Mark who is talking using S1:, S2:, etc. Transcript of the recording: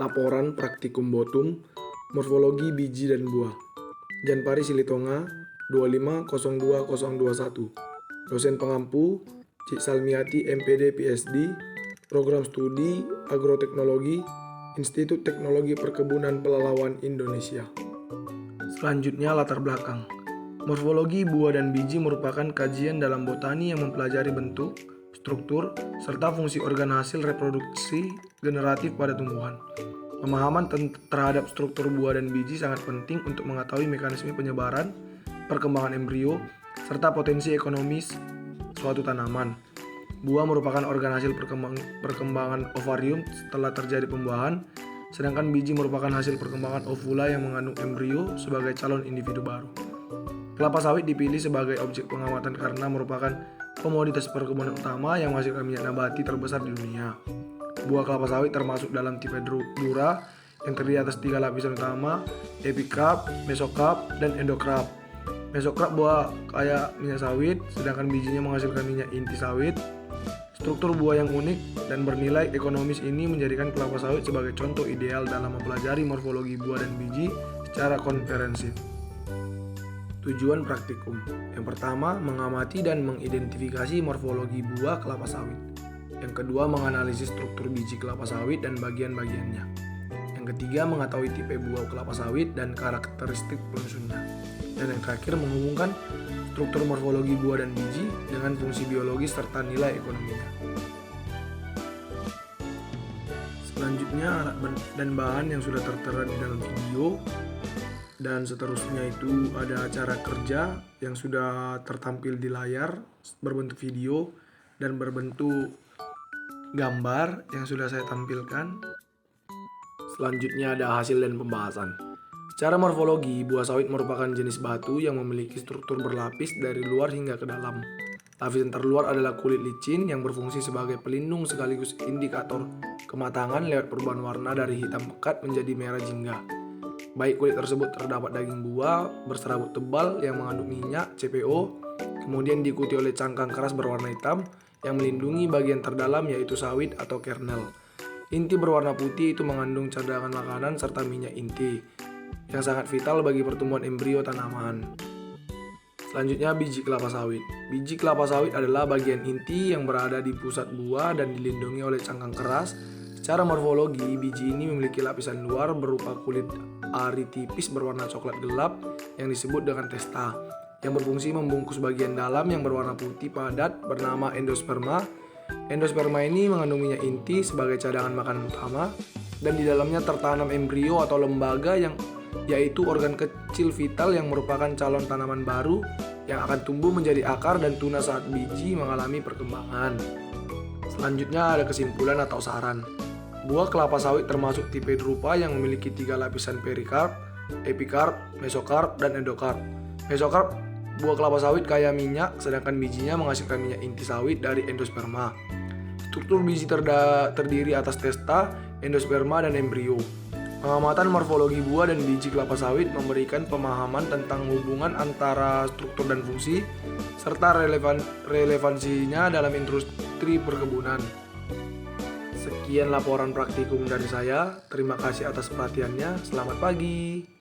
S1: Laporan Praktikum Botum, Morfologi Biji dan Buah. Janpari Silitonga, 2502021. Dosen pengampu, Cik Salmiati MPD PSD, Program Studi Agroteknologi, Institut Teknologi Perkebunan Pelalawan Indonesia. Selanjutnya latar belakang. Morfologi buah dan biji merupakan kajian dalam botani yang mempelajari bentuk, struktur, serta fungsi organ hasil reproduksi generatif pada tumbuhan. Pemahaman terhadap struktur buah dan biji sangat penting untuk mengetahui mekanisme penyebaran, perkembangan embrio, serta potensi ekonomis suatu tanaman. Buah merupakan organ hasil perkembangan ovarium setelah terjadi pembuahan, sedangkan biji merupakan hasil perkembangan ovula yang mengandung embrio sebagai calon individu baru. Kelapa sawit dipilih sebagai objek pengamatan karena merupakan komoditas perkebunan utama yang menghasilkan minyak nabati terbesar di dunia. Buah kelapa sawit termasuk dalam tipe dura yang terdiri atas 3 lapisan utama, epikarp, mesokarp, dan endokarp. Mesokarp buah kaya minyak sawit, sedangkan bijinya menghasilkan minyak inti sawit. Struktur buah yang unik dan bernilai ekonomis ini menjadikan kelapa sawit sebagai contoh ideal dalam mempelajari morfologi buah dan biji secara komprehensif. Tujuan praktikum. Yang pertama, mengamati dan mengidentifikasi morfologi buah kelapa sawit. Yang kedua, menganalisis struktur biji kelapa sawit dan bagian-bagiannya. Yang ketiga, mengetahui tipe buah kelapa sawit dan karakteristik penyusunnya. Dan yang terakhir, menghubungkan struktur morfologi buah dan biji dengan fungsi biologis serta nilai ekonominya. Selanjutnya, alat dan bahan yang sudah tertera di dalam video. Dan seterusnya itu ada cara kerja yang sudah tertampil di layar berbentuk video dan berbentuk gambar yang sudah saya tampilkan. Selanjutnya ada hasil dan pembahasan. Secara morfologi, buah sawit merupakan jenis batu yang memiliki struktur berlapis dari luar hingga ke dalam. Lapisan terluar adalah kulit licin yang berfungsi sebagai pelindung sekaligus indikator kematangan lewat perubahan warna dari hitam pekat menjadi merah jingga. Baik kulit tersebut terdapat daging buah berserabut tebal yang mengandung minyak CPO, kemudian diikuti oleh cangkang keras berwarna hitam yang melindungi bagian terdalam yaitu sawit atau kernel. Inti berwarna putih itu mengandung cadangan makanan serta minyak inti yang sangat vital bagi pertumbuhan embrio tanaman. Selanjutnya biji kelapa sawit. Biji kelapa sawit adalah bagian inti yang berada di pusat buah dan dilindungi oleh cangkang keras. Secara morfologi, biji ini memiliki lapisan luar berupa kulit ari tipis berwarna coklat gelap yang disebut dengan testa, yang berfungsi membungkus bagian dalam yang berwarna putih padat bernama endosperma. Endosperma ini mengandung minyak inti sebagai cadangan makanan utama, dan di dalamnya tertanam embrio atau lembaga yaitu organ kecil vital yang merupakan calon tanaman baru yang akan tumbuh menjadi akar dan tunas saat biji mengalami perkembangan. Selanjutnya ada kesimpulan atau saran. Buah kelapa sawit termasuk tipe drupa yang memiliki 3 lapisan perikarp, epikarp, mesokarp, dan endokarp. Mesokarp buah kelapa sawit kaya minyak, sedangkan bijinya menghasilkan minyak inti sawit dari endosperma. Struktur biji terdiri atas testa, endosperma, dan embrio. Pengamatan morfologi buah dan biji kelapa sawit memberikan pemahaman tentang hubungan antara struktur dan fungsi, serta relevansinya dalam industri perkebunan. Sekian laporan praktikum dari saya. Terima kasih atas perhatiannya. Selamat pagi.